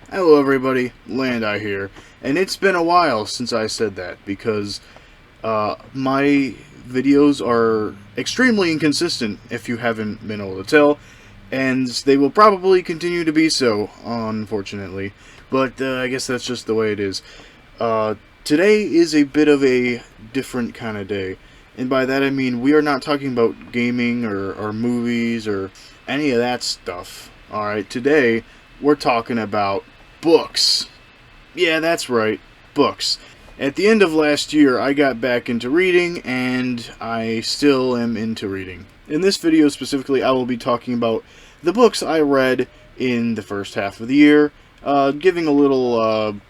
Hello everybody, Landai here, and it's been a while since I said that because my videos are extremely inconsistent if you haven't been able to tell, and they will probably continue to be so, unfortunately, but I guess that's just the way it is. Today is a bit of a different kind of day, and by that I mean we are not talking about gaming or movies or any of that stuff. Alright, today we're talking about books. Yeah, that's right, books. At the end of last year, I got back into reading, and I still am into reading. In this video specifically, I will be talking about the books I read in the first half of the year, giving a little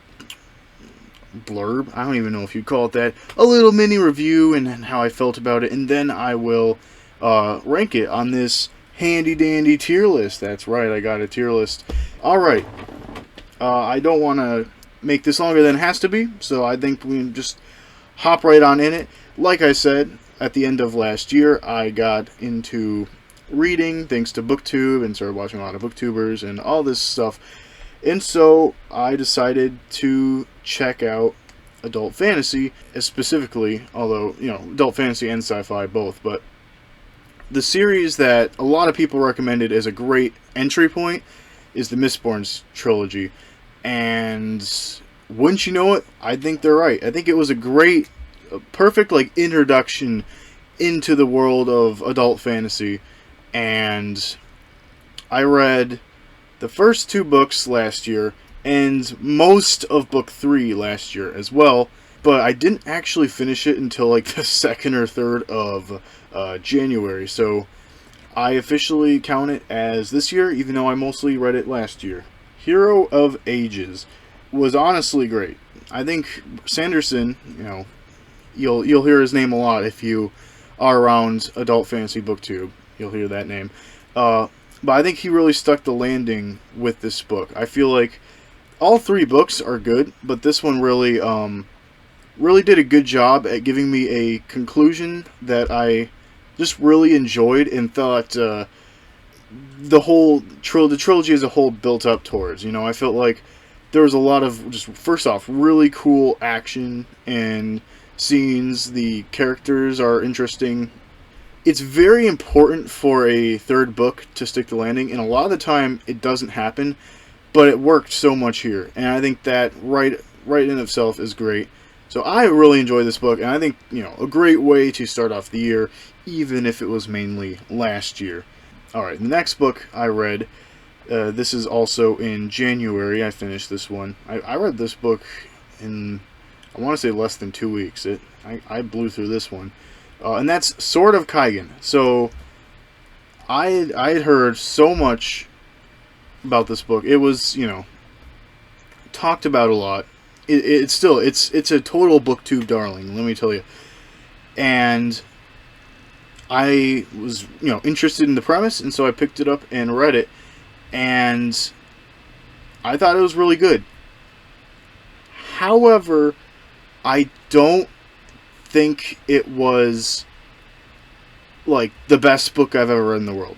blurb, I don't even know if you'd call it that, a little mini review and how I felt about it, and then I will rank it on this handy dandy tier list. That's right, I got a tier list. Alright, I don't want to make this longer than it has to be, so I think we can just hop right on in it. Like I said, at the end of last year, I got into reading thanks to BookTube and started watching a lot of BookTubers and all this stuff. And so I decided to check out adult fantasy, specifically, although, adult fantasy and sci-fi both, but the series that a lot of people recommended as a great entry point is the Mistborn's trilogy. And wouldn't you know it, I think they're right. I think it was a perfect introduction into the world of adult fantasy. And I read the first two books last year and most of book 3 last year as well. But I didn't actually finish it until the 2nd or 3rd of January. So I officially count it as this year, even though I mostly read it last year. Hero of Ages was honestly great. I think Sanderson, you'll hear his name a lot if you are around Adult Fantasy BookTube. You'll hear that name. But I think he really stuck the landing with this book. I feel like all 3 books are good, but this one really did a good job at giving me a conclusion that I just really enjoyed and thought the trilogy as a whole built up towards. I felt like there was a lot of, just first off, really cool action and scenes. The characters are interesting. It's very important for a 3rd book to stick the landing, and a lot of the time it doesn't happen, but it worked so much here, and I think that right in itself is great. So I really enjoyed this book, and I think, a great way to start off the year, even if it was mainly last year. Alright, the next book I read, this is also in January. I finished this one. I read this book in, I want to say, less than 2 weeks. I blew through this one. And that's Sword of Kaigen. So, I had heard so much about this book. It was, talked about a lot. It's a total BookTube darling, let me tell you. And I was, interested in the premise, and so I picked it up and read it, and I thought it was really good. However, I don't think it was the best book I've ever read in the world.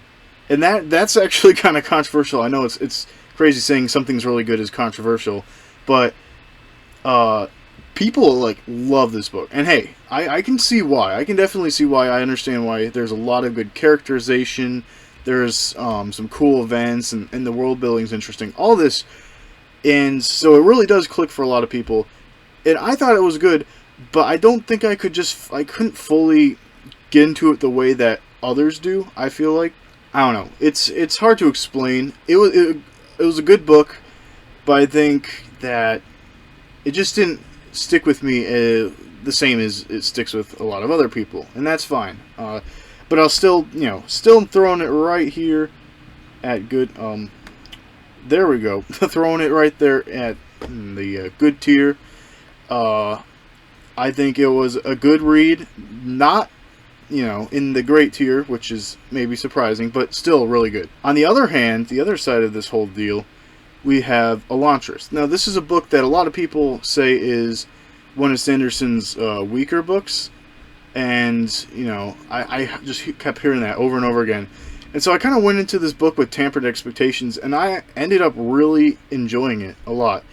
And that's actually kind of controversial. I know it's crazy saying something's really good is controversial, but people love this book, and hey, I can see why. I can definitely see why. I understand why. There's a lot of good characterization. There's some cool events, and the world building's interesting. All this, and so it really does click for a lot of people. And I thought it was good, but I don't think I couldn't fully get into it the way that others do. I feel like, I don't know. It's hard to explain. It was a good book, but I think that it just didn't stick with me the same as it sticks with a lot of other people, and that's fine. But I'll still throwing it right here at good. There we go, throwing it right there at the good tier. I think it was a good read, not in the great tier, which is maybe surprising, but still really good. On the other hand, the other side of this whole deal, we have Elantris. Now, this is a book that a lot of people say is one of Sanderson's weaker books, and I just kept hearing that over and over again. And so I kind of went into this book with tempered expectations, and I ended up really enjoying it a lot.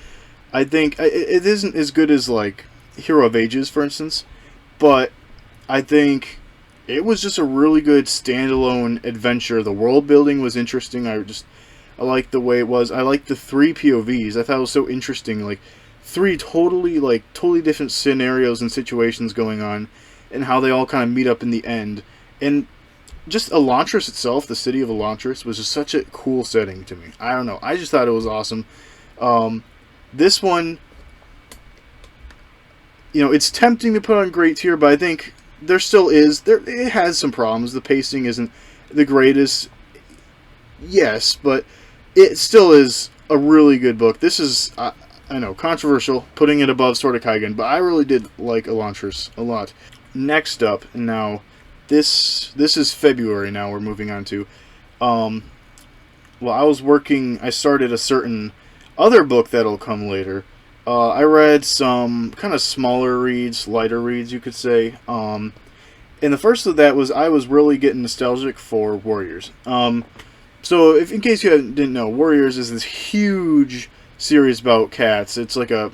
I think it isn't as good as like Hero of Ages, for instance, but I think it was just a really good standalone adventure. The world building was interesting. I liked the way it was. I liked the 3 POVs. I thought it was so interesting. Like 3 totally different scenarios and situations going on, and how they all kind of meet up in the end. And just Elantris itself, the city of Elantris, was just such a cool setting to me. I don't know. I just thought it was awesome. This one, it's tempting to put on great tier, but I think there still is. It has some problems. The pacing isn't the greatest. Yes, but it still is a really good book. This is, I know, controversial, putting it above Sword of Kaigen, but I really did like Elantris a lot. Next up, now, this is February now we're moving on to. Well, I started a certain other book that'll come later. I read some kind of smaller reads, lighter reads, you could say. And the first of that was I was really getting nostalgic for Warriors. So, in case you didn't know, Warriors is this huge series about cats. It's like a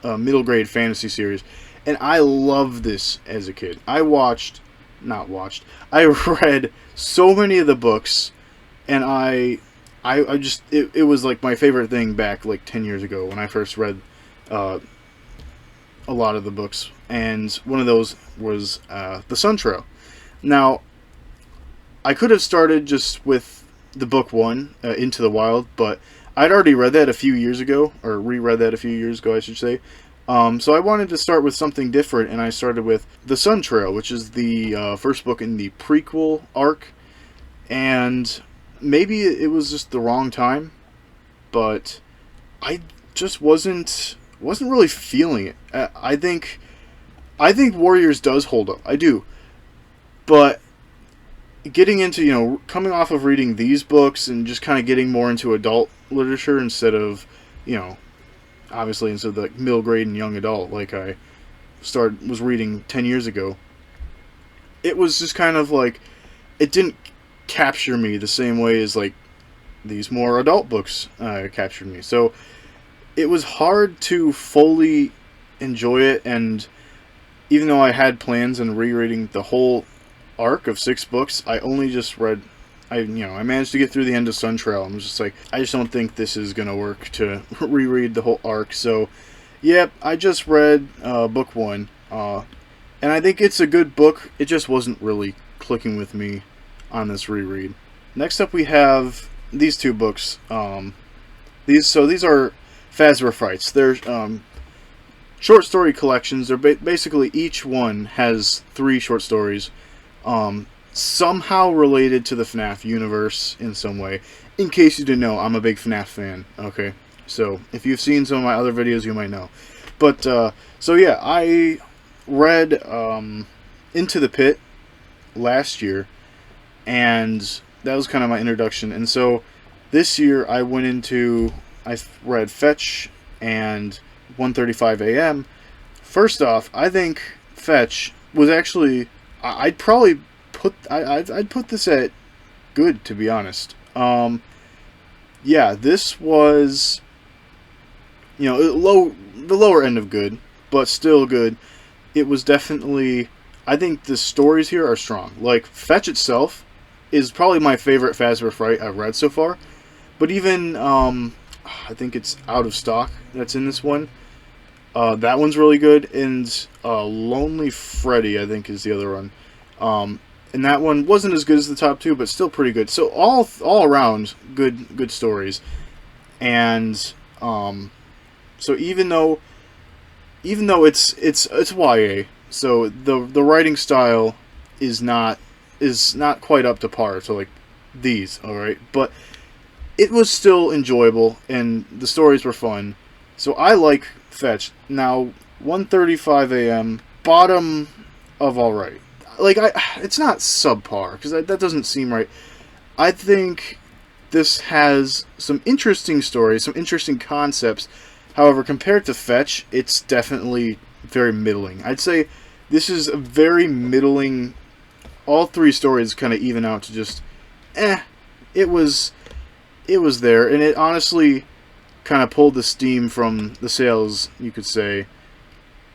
middle grade fantasy series, and I loved this as a kid. I read so many of the books, and it was like my favorite thing back like 10 years ago when I first read a lot of the books, and one of those was The Sun Trail. Now, I could have started just with the book 1, Into the Wild, but I'd already read that a few years ago, or reread that a few years ago, I should say. So I wanted to start with something different, and I started with The Sun Trail, which is the first book in the prequel arc. And maybe it was just the wrong time, but I just wasn't really feeling it. I think Warriors does hold up. I do, but getting into, coming off of reading these books and just kind of getting more into adult literature instead of, obviously instead of the middle grade and young adult like I was reading 10 years ago, it was just kind of like, it didn't capture me the same way as like these more adult books captured me. So it was hard to fully enjoy it, and even though I had plans on rereading the whole arc of 6 books, I only just read, I managed to get through the end of Sun Trail. I'm just like, I just don't think this is gonna work to reread the whole arc. So yep, I just read book 1, and I think it's a good book. It just wasn't really clicking with me on this reread. Next up we have these 2 books. These are Phasma Frights. They're short story collections. They're basically each one has 3 short stories, somehow related to the FNAF universe in some way. In case you didn't know, I'm a big FNAF fan. Okay, so if you've seen some of my other videos, you might know. But so yeah, I read Into the Pit last year, and that was kind of my introduction. And so this year I read Fetch and 1:35 a.m. First off, I think Fetch was actually, I'd put this at good, to be honest. Yeah, this was, the lower end of good, but still good. It was definitely, I think the stories here are strong. Like, Fetch itself is probably my favorite Phasma Fright I've read so far. But even, I think it's Out of Stock that's in this one. That one's really good. And Lonely Freddy, I think, is the other one. And that one wasn't as good as the top 2, but still pretty good. So all around, good stories. And so even though it's YA, so the writing style is not quite up to par to like these, all right, but it was still enjoyable and the stories were fun. So I like Fetch. Now 1:35 a.m. bottom of all right. Like, it's not subpar, because that doesn't seem right. I think this has some interesting stories, some interesting concepts. However, compared to Fetch, it's definitely very middling. I'd say this is a very middling. All 3 stories kind of even out to just it was there, and it honestly kind of pulled the steam from the sails, you could say,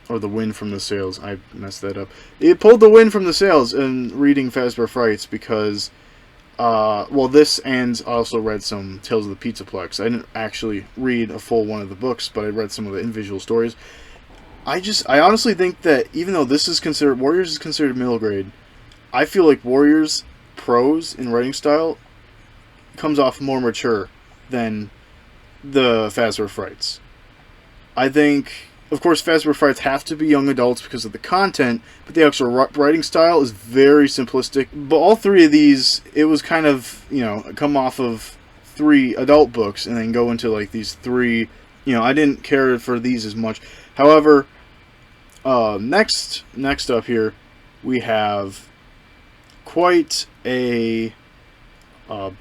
or the wind from the sails. I messed that up. It pulled the wind from the sails in reading Fazbear Frights because, well, this, and I also read some Tales of the Pizzaplex. I didn't actually read a full one of the books, but I read some of the individual stories. I honestly think that even though this is considered, Warriors is considered middle grade, I feel like Warriors' prose and writing style comes off more mature than the Fazbear Frights. I think, of course, Fazbear Frights have to be young adults because of the content, but the actual writing style is very simplistic. But all three of these, it was kind of, come off of 3 adult books and then go into like these 3, I didn't care for these as much. However, next up here, we have quite a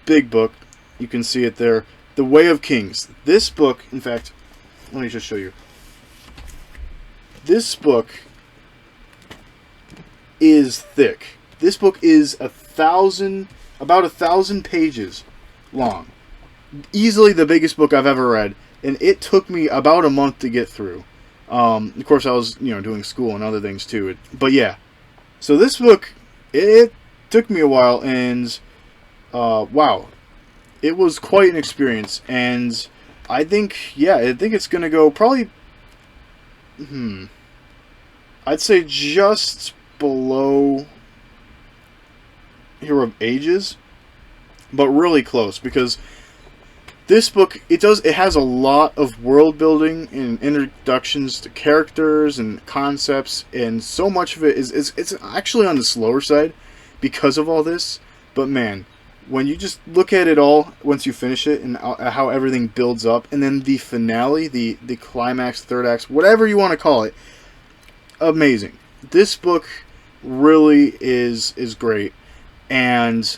big book. You can see it there. The Way of Kings. This book, in fact, let me just show you. This book is thick. This book is about 1,000 pages long. Easily the biggest book I've ever read, and it took me about a month to get through. Of course, I was, doing school and other things too. But yeah, so this book, it took me a while, and wow, it was quite an experience. And I think it's gonna go probably, I'd say just below Hero of Ages, but really close, because this book, it has a lot of world building and introductions to characters and concepts, and so much of it it's actually on the slower side because of all this. But man, when you just look at it all, once you finish it, and how everything builds up, and then the finale, the climax, third act, whatever you want to call it, amazing. This book really is great, and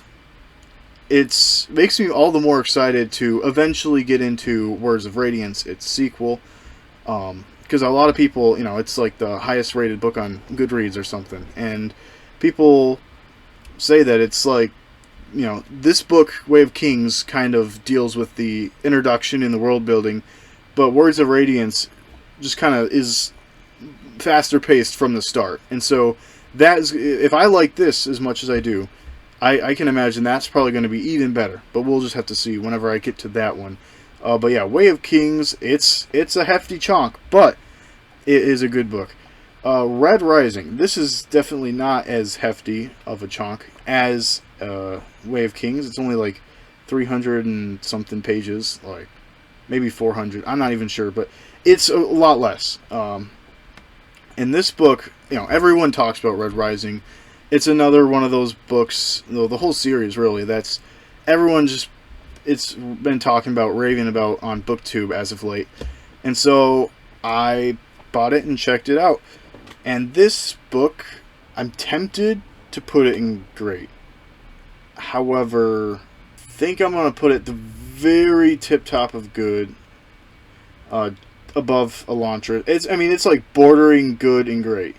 it makes me all the more excited to eventually get into Words of Radiance, its sequel, because a lot of people, it's like the highest rated book on Goodreads or something, and people say that it's like, this book, Way of Kings, kind of deals with the introduction and the world building, but Words of Radiance just kind of is faster paced from the start. And so that is, if I like this as much as I do, I can imagine that's probably going to be even better, but we'll just have to see whenever I get to that one. But yeah, Way of Kings, it's a hefty chunk, but it is a good book. Red Rising, this is definitely not as hefty of a chunk as Way of Kings. It's only like 300 and something pages, like maybe 400, I'm not even sure, but it's a lot less. In this book, everyone talks about Red Rising. It's another one of those books, the whole series really, that's it's been talking about, raving about on BookTube as of late. And so I bought it and checked it out. And this book, I'm tempted to put it in great. However, I think I'm going to put it the very tip top of good, above Elantris. It's like bordering good and great.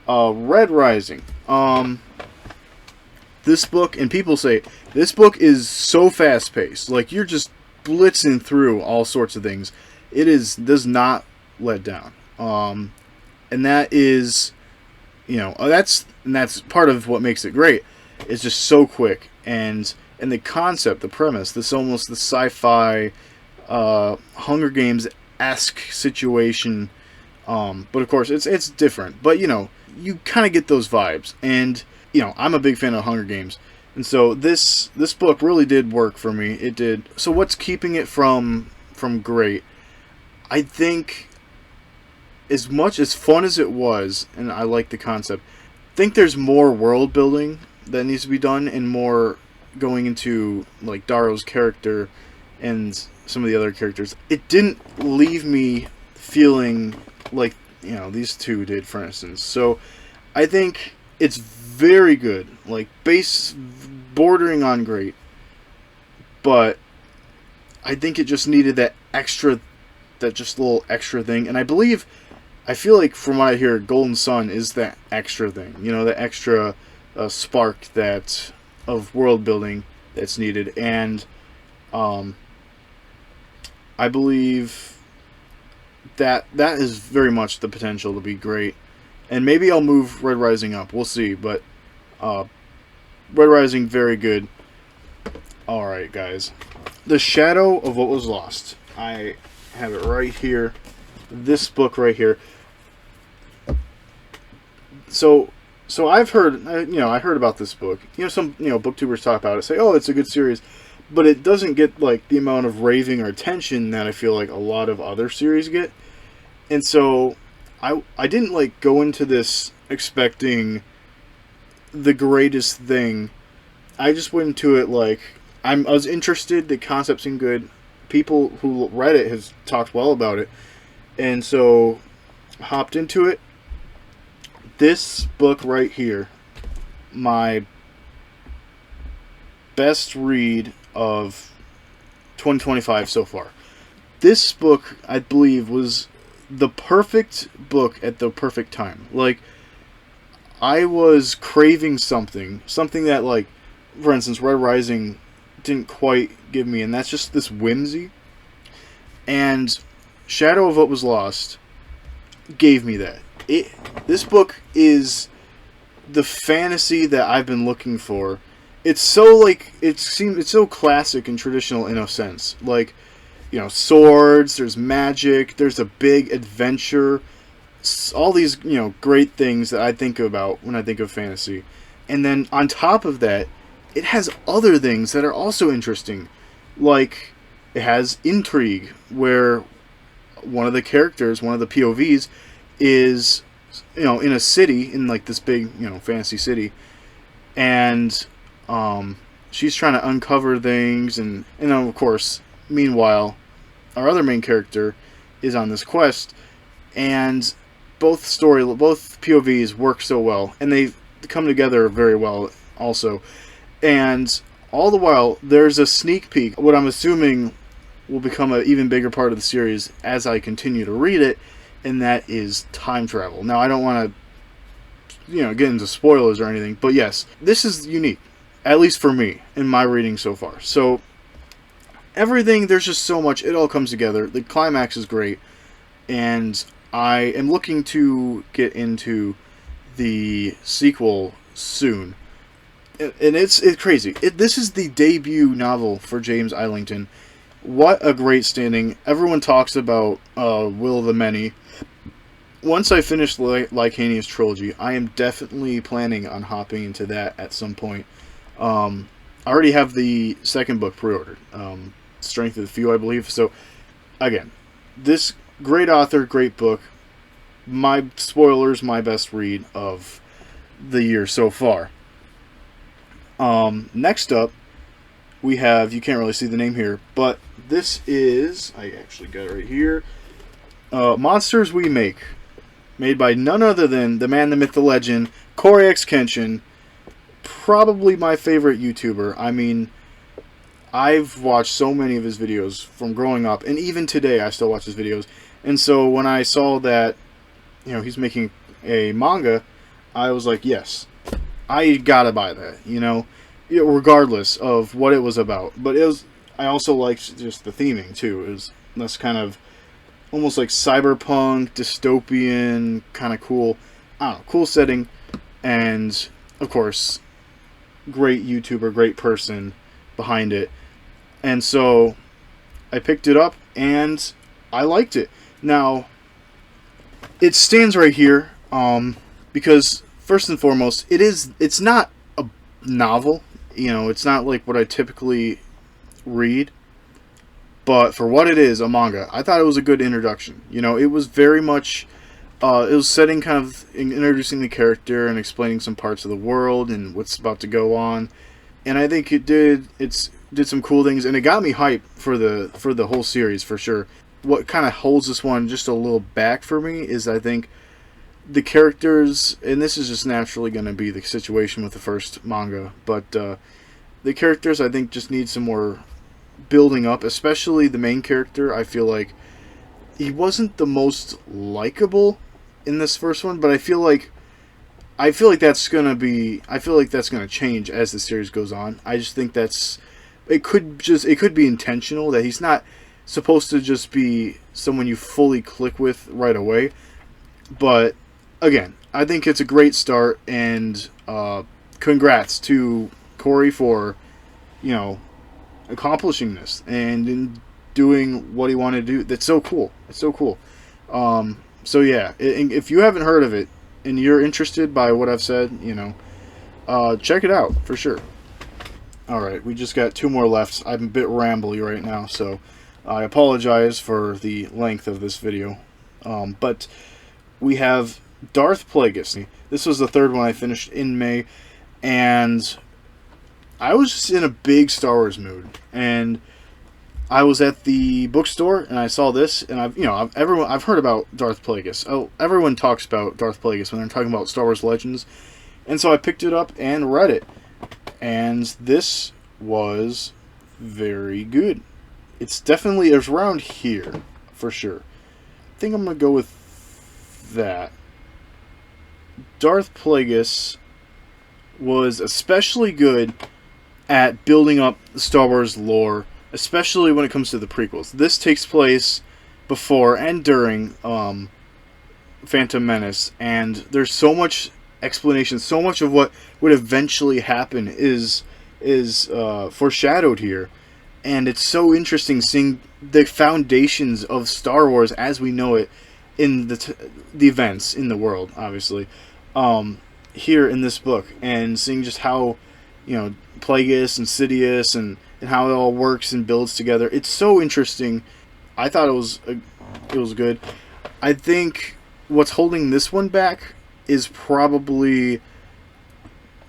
Red Rising. This book, and people say, this book is so fast-paced. Like, you're just blitzing through all sorts of things. It does not let down. And that is, that's part of what makes it great. It's just so quick. And the concept, the premise, this almost the sci-fi, Hunger Games-esque situation. But of course, it's different. But, you kind of get those vibes, and I'm a big fan of Hunger Games, and so this book really did work for me. It did. So what's keeping it from great? I think, as much as fun as it was, and I like the concept, I think there's more world building that needs to be done, and more going into like Darrow's character and some of the other characters. It didn't leave me feeling like these two did, for instance. So I think it's very good, like base bordering on great, but I think it just needed that little extra thing. And I feel like from what I hear, Golden Sun is that extra thing, that extra spark that of world building that's needed, and I believe that is very much the potential to be great. And maybe I'll move Red Rising up. We'll see, but Red Rising, very good. Alright, guys. The Shadow of What Was Lost. I have it right here. This book right here. So I've heard, I heard about this book. Some, booktubers talk about it, say, oh, it's a good series. But it doesn't get, like, the amount of raving or attention that I feel like a lot of other series get. And so I didn't, like, go into this expecting the greatest thing. I just went into it like I was interested. The concept seemed good. People who read it have talked well about it, and so hopped into it. This book right here, my best read of 2025 so far. This book, I believe, was the perfect book at the perfect time. Like, I was craving something that, like, for instance, Red Rising didn't quite give me, and that's just this whimsy. And Shadow of What Was Lost gave me that. This book is the fantasy that I've been looking for. It's so, like, it's so classic and traditional in a sense. Like, swords, there's magic, there's a big adventure, all these, great things that I think about when I think of fantasy. And then on top of that, it has other things that are also interesting. Like, it has intrigue, where one of the characters, one of the POVs, is, in a city, in, like, this big, fantasy city. And she's trying to uncover things. And of course, meanwhile, our other main character is on this quest. And both POVs work so well. And they come together very well also. And all the while, there's a sneak peek, what I'm assuming will become an even bigger part of the series as I continue to read it, and that is time travel. Now, I don't want to, get into spoilers or anything, but yes, this is unique, at least for me, in my reading so far. So, everything, there's just so much, it all comes together. The climax is great, and I am looking to get into the sequel soon. And it's crazy. This is the debut novel for James Islington. What a great standing. Everyone talks about Will of the Many. Once I finish Lycania's trilogy, I am definitely planning on hopping into that at some point. I already have the second book pre-ordered. Strength of the Few, I believe. So, again, this great author, great book. My best read of the year so far. Next up, we have, you can't really see the name here, but this is, I actually got it right here, Monsters We Make, made by none other than the man, the myth, the legend, Cory X Kenshin, probably my favorite YouTuber. I mean, I've watched so many of his videos from growing up, and even today I still watch his videos, and so when I saw that, he's making a manga, I was like, yes. I gotta buy that, regardless of what it was about. But I also liked just the theming, too. It was this kind of almost like cyberpunk, dystopian, kind of cool. I don't know, cool setting. And, of course, great YouTuber, great person behind it. And so I picked it up, and I liked it. Now, it stands right here, because first and foremost, it's not a novel, it's not like what I typically read, but for what it is, a manga, I thought it was a good introduction. It was very much, it was setting kind of, introducing the character and explaining some parts of the world and what's about to go on, and I think it did some cool things, and it got me hyped for the whole series, for sure. What kind of holds this one just a little back for me is, I think, the characters, and this is just naturally going to be the situation with the first manga, but the characters, I think, just need some more building up, especially the main character. I feel like he wasn't the most likable in this first one, but I feel like I feel like that's gonna be. I feel like that's gonna change as the series goes on. I just think that's. It could be intentional that he's not supposed to just be someone you fully click with right away. But again, I think it's a great start, and congrats to Corey for, you know, accomplishing this and in doing what he wanted to do. That's so cool. It's so cool. So yeah, if you haven't heard of it and you're interested by what I've said, you know, check it out for sure. All right, we just got 2 more left. I'm a bit rambly right now, so I apologize for the length of this video. But we have Darth Plagueis. This was the 3rd one I finished in May, and I was just in a big Star Wars mood. And I was at the bookstore and I saw this, and I've heard about Darth Plagueis. Oh, everyone talks about Darth Plagueis when they're talking about Star Wars Legends, and so I picked it up and read it. And this was very good. It's around here, for sure. I think I'm going to go with that. Darth Plagueis was especially good at building up the Star Wars lore, especially when it comes to the prequels. This takes place before and during Phantom Menace, and there's so much explanation, so much of what would eventually happen is foreshadowed here, and it's so interesting seeing the foundations of Star Wars as we know it in the events in the world, obviously, here in this book, and seeing just how, you know, Plagueis and Sidious and how it all works and builds together. It's so interesting. I thought it was good. I think what's holding this one back is probably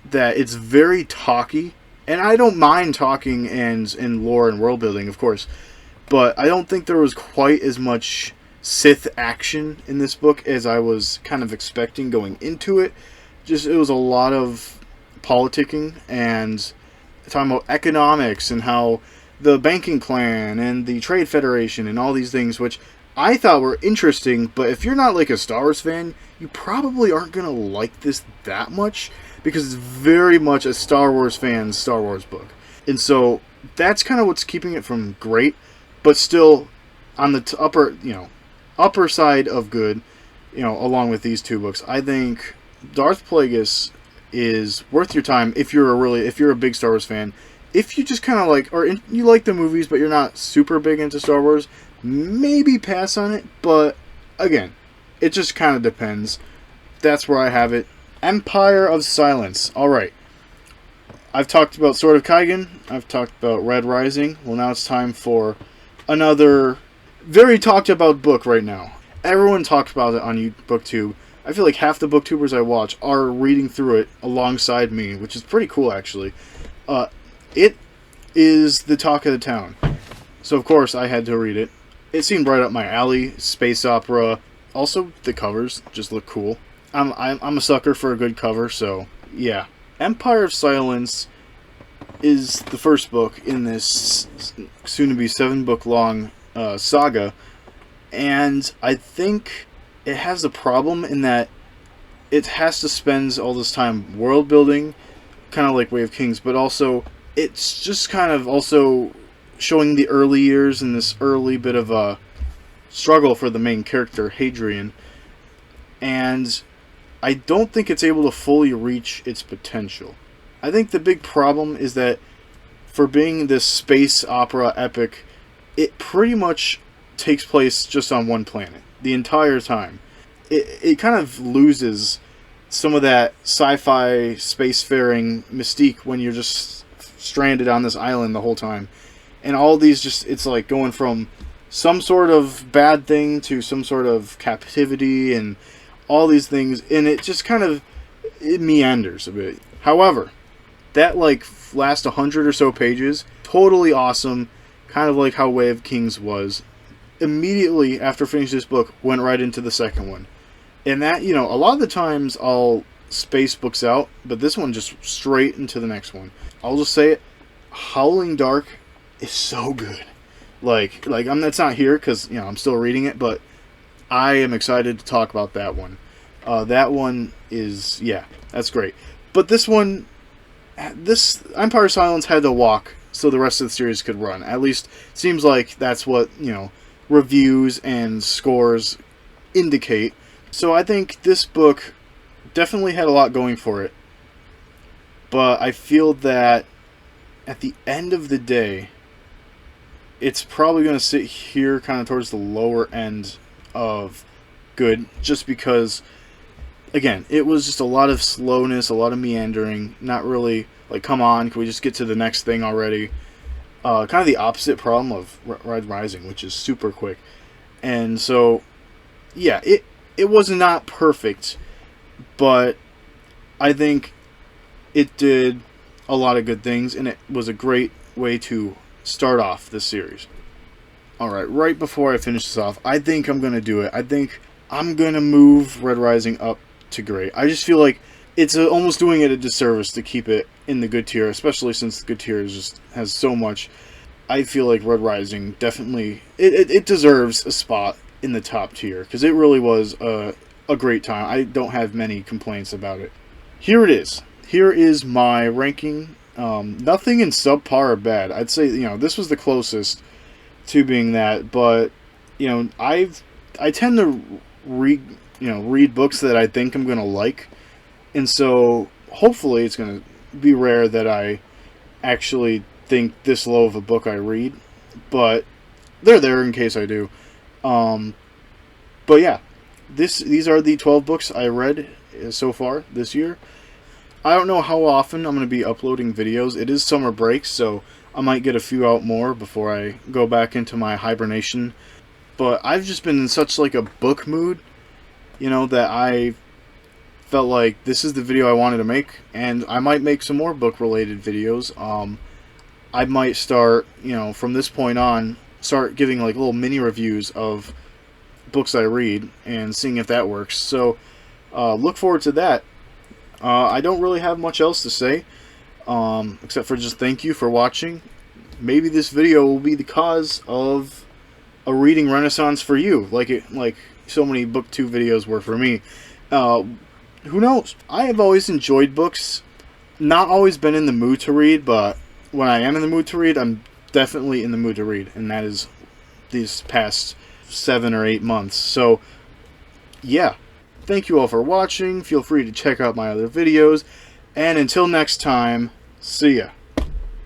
that it's very talky, and I don't mind talking and lore and world building, of course, but I don't think there was quite as much Sith action in this book as I was kind of expecting going into it. Just, it was a lot of politicking and talking about economics and how the banking clan and the trade federation and all these things, which I thought were interesting, but if you're not like a Star Wars fan, you probably aren't going to like this that much, because it's very much a Star Wars fan's Star Wars book. And so that's kind of what's keeping it from great, but still on the upper side of good, you know, along with these 2 books. I think Darth Plagueis is worth your time if you're a big Star Wars fan. If you just kind of like, you like the movies, but you're not super big into Star Wars, maybe pass on it. But again, it just kind of depends. That's where I have it. Empire of Silence. Alright. I've talked about Sword of Kaigen. I've talked about Red Rising. Well, now it's time for another very talked about book right now. Everyone talks about it on BookTube. I feel like half the booktubers I watch are reading through it alongside me, which is pretty cool, actually. It is the talk of the town. So, of course, I had to read it. It seemed right up my alley. Space opera. Also, the covers just look cool. I'm a sucker for a good cover, so yeah. Empire of Silence is the first book in this soon-to-be 7-book-long saga, and I think it has a problem in that it has to spend all this time world building, kind of like Way of Kings, but also it's just kind of also showing the early years and this early bit of a struggle for the main character, Hadrian, and I don't think it's able to fully reach its potential. I think the big problem is that for being this space opera epic, it pretty much takes place just on one planet the entire time. It kind of loses some of that sci-fi spacefaring mystique when you're just stranded on this island the whole time. And all these just, it's like going from some sort of bad thing to some sort of captivity and all these things, and it just kind of, it meanders a bit. However, that like last 100 or so pages, totally awesome, kind of like how Way of Kings was. Immediately after finishing this book, went right into the second one. And that, you know, a lot of the times I'll space books out, but this one just straight into the next one. I'll just say it, Howling Dark is so good. Like that's not here because, you know, I'm still reading it, but I am excited to talk about that one. That one is, yeah, that's great. But this one, this Empire Silence had to walk so the rest of the series could run. At least seems like that's what, reviews and scores indicate. So I think this book definitely had a lot going for it. But I feel that at the end of the day, it's probably going to sit here kind of towards the lower end of good, just because, again, it was just a lot of slowness, a lot of meandering, not really like, come on, can we just get to the next thing already? Kind of the opposite problem of Red Rising, which is super quick. And so, yeah, it was not perfect, but I think it did a lot of good things, and it was a great way to start off this series. Alright, right before I finish this off, I think I'm going to do it. I think I'm going to move Red Rising up to great. I just feel like it's almost doing it a disservice to keep it in the good tier, especially since the good tier has so much. I feel like Red Rising definitely, it deserves a spot in the top tier, because it really was a great time. I don't have many complaints about it. Here it is. Here is my ranking. Nothing in subpar or bad. I'd say, this was the closest to being that, but, I tend to read books that I think I'm going to like, and so hopefully it's going to be rare that I actually think this low of a book I read, but they're there in case I do. But yeah, these are the 12 books I read so far this year. I don't know how often I'm going to be uploading videos. It is summer break, so I might get a few out more before I go back into my hibernation. But I've just been in such like a book mood, that I felt like this is the video I wanted to make, and I might make some more book related videos. I might start, from this point on, start giving like little mini reviews of books I read and seeing if that works. So look forward to that. I don't really have much else to say, except for just thank you for watching. Maybe this video will be the cause of a reading renaissance for you, like so many book 2 videos were for me. Who knows? I have always enjoyed books. Not always been in the mood to read, but when I am in the mood to read, I'm definitely in the mood to read, and that is these past 7 or 8 months. So, yeah. Thank you all for watching. Feel free to check out my other videos. And until next time, see ya.